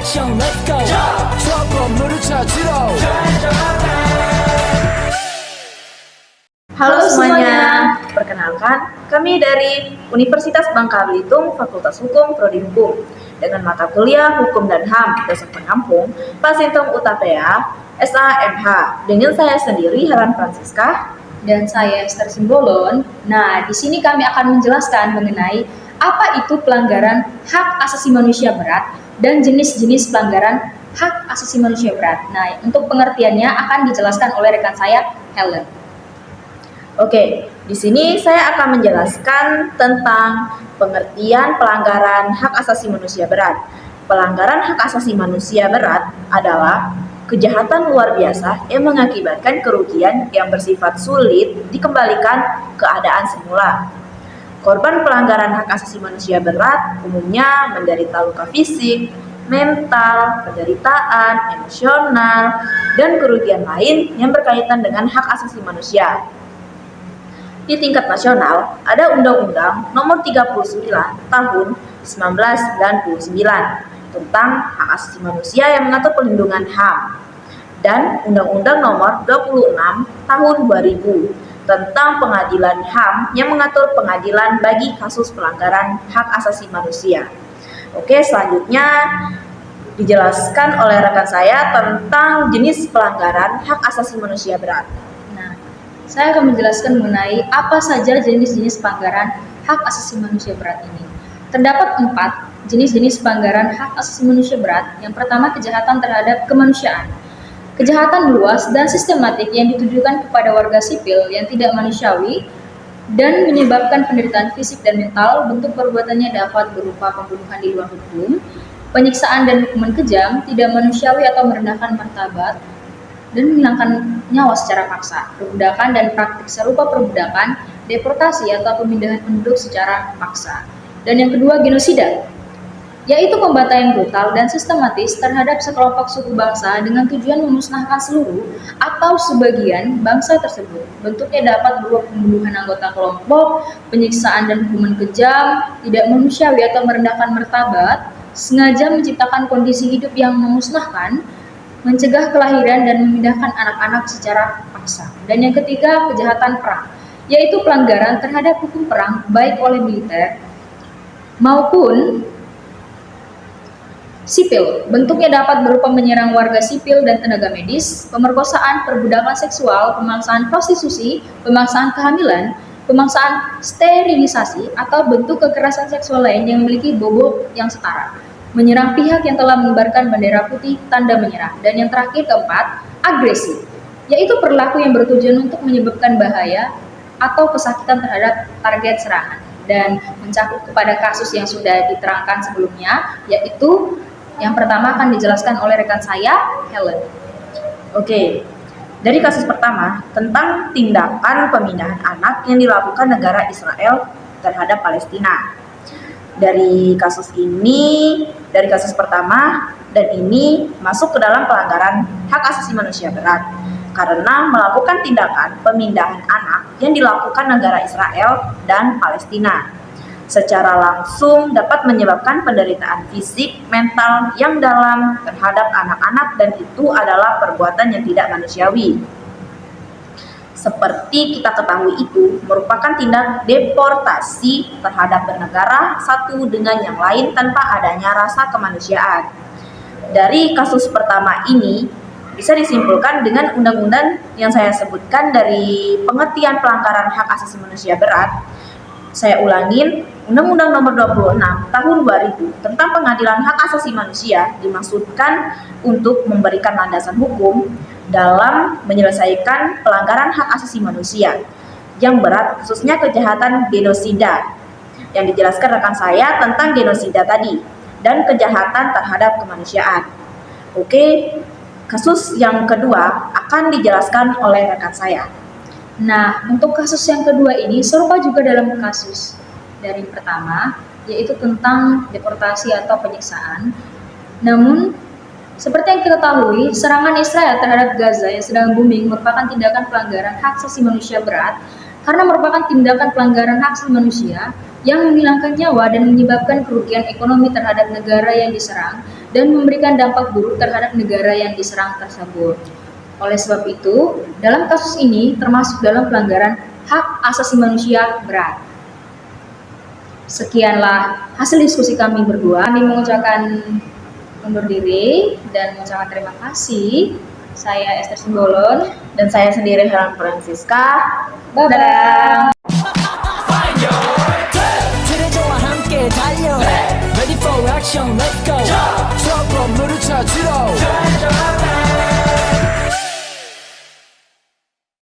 action, let's go. 추억 건물을 찾으러. Halo semuanya, perkenalkan kami dari Universitas Bangka Belitung, Fakultas Hukum, Prodi Hukum dengan mata kuliah Hukum dan HAM, dosen penampung Pak Sintom Utapea, SAMH, dengan saya sendiri Helen Francisca dan saya Esther Simbolon. Nah, di sini kami akan menjelaskan mengenai apa itu pelanggaran hak asasi manusia berat dan jenis-jenis pelanggaran hak asasi manusia berat. Nah, untuk pengertiannya akan dijelaskan oleh rekan saya, Helen. Oke, di sini saya akan menjelaskan tentang pengertian pelanggaran hak asasi manusia berat. Pelanggaran hak asasi manusia berat adalah kejahatan luar biasa yang mengakibatkan kerugian yang bersifat sulit dikembalikan keadaan semula. Korban pelanggaran hak asasi manusia berat umumnya menderita luka fisik, mental, penderitaan, emosional, dan kerugian lain yang berkaitan dengan hak asasi manusia. Di tingkat nasional, ada Undang-Undang Nomor 39 Tahun 1999 tentang hak asasi manusia yang mengatur perlindungan HAM dan Undang-Undang Nomor 26 Tahun 2000 tentang pengadilan HAM yang mengatur pengadilan bagi kasus pelanggaran hak asasi manusia. Oke, selanjutnya dijelaskan oleh rekan saya tentang jenis pelanggaran hak asasi manusia berat. Saya akan menjelaskan mengenai apa saja jenis-jenis pelanggaran hak asasi manusia berat ini. Terdapat 4 jenis-jenis pelanggaran hak asasi manusia berat. Yang pertama, kejahatan terhadap kemanusiaan. Kejahatan luas dan sistematik yang ditujukan kepada warga sipil yang tidak manusiawi dan menyebabkan penderitaan fisik dan mental. Bentuk perbuatannya dapat berupa pembunuhan di luar hukum, penyiksaan dan hukuman kejam, tidak manusiawi atau merendahkan martabat, dan menghilangkan nyawa secara paksa, perbudakan dan praktik serupa perbudakan, deportasi atau pemindahan penduduk secara paksa. Dan yang kedua, genosida, yaitu pembantaian brutal dan sistematis terhadap sekelompok suku bangsa dengan tujuan memusnahkan seluruh atau sebagian bangsa tersebut. Bentuknya dapat berupa pembunuhan anggota kelompok, penyiksaan dan hukuman kejam, tidak manusiawi atau merendahkan martabat, sengaja menciptakan kondisi hidup yang memusnahkan, mencegah kelahiran dan memindahkan anak-anak secara paksa. Dan yang ketiga, kejahatan perang, yaitu pelanggaran terhadap hukum perang baik oleh militer maupun sipil. Bentuknya dapat berupa menyerang warga sipil dan tenaga medis, pemerkosaan, perbudakan seksual, pemaksaan prostitusi, pemaksaan kehamilan, pemaksaan sterilisasi, atau bentuk kekerasan seksual lain yang memiliki bobot yang setara, menyerang pihak yang telah mengibarkan bendera putih tanda menyerah. Dan yang terakhir, keempat, agresi, yaitu perilaku yang bertujuan untuk menyebabkan bahaya atau kesakitan terhadap target serangan dan mencakup kepada kasus yang sudah diterangkan sebelumnya, yaitu yang pertama akan dijelaskan oleh rekan saya, Helen. Oke, dari kasus pertama tentang tindakan pemindahan anak yang dilakukan negara Israel terhadap Palestina. Dari kasus pertama dan ini masuk ke dalam pelanggaran hak asasi manusia berat karena melakukan tindakan pemindahan anak yang dilakukan negara Israel dan Palestina. Secara langsung dapat menyebabkan penderitaan fisik, mental yang dalam terhadap anak-anak dan itu adalah perbuatan yang tidak manusiawi. Seperti kita ketahui itu merupakan tindak deportasi terhadap bernegara satu dengan yang lain tanpa adanya rasa kemanusiaan. Dari kasus pertama ini bisa disimpulkan dengan undang-undang yang saya sebutkan dari pengertian pelanggaran hak asasi manusia berat. Saya ulangin, Undang-Undang Nomor 26 Tahun 2000 tentang Pengadilan Hak Asasi Manusia dimaksudkan untuk memberikan landasan hukum dalam menyelesaikan pelanggaran hak asasi manusia yang berat, khususnya kejahatan genosida yang dijelaskan rekan saya tentang genosida tadi dan kejahatan terhadap kemanusiaan. Oke, kasus yang kedua akan dijelaskan oleh rekan saya. Nah, untuk kasus yang kedua ini serupa juga dalam kasus dari pertama, yaitu tentang deportasi atau penyiksaan. Namun, seperti yang kita ketahui, serangan Israel terhadap Gaza yang sedang booming merupakan tindakan pelanggaran hak asasi manusia berat karena merupakan tindakan pelanggaran hak asasi manusia yang menghilangkan nyawa dan menyebabkan kerugian ekonomi terhadap negara yang diserang dan memberikan dampak buruk terhadap negara yang diserang tersebut. Oleh sebab itu, dalam kasus ini termasuk dalam pelanggaran hak asasi manusia berat. Sekianlah hasil diskusi kami berdua. Kami mengucapkan undur diri dan mengucapkan terima kasih. Saya Esther Simbolon Dan saya sendiri Helen Francisca. Bye-bye.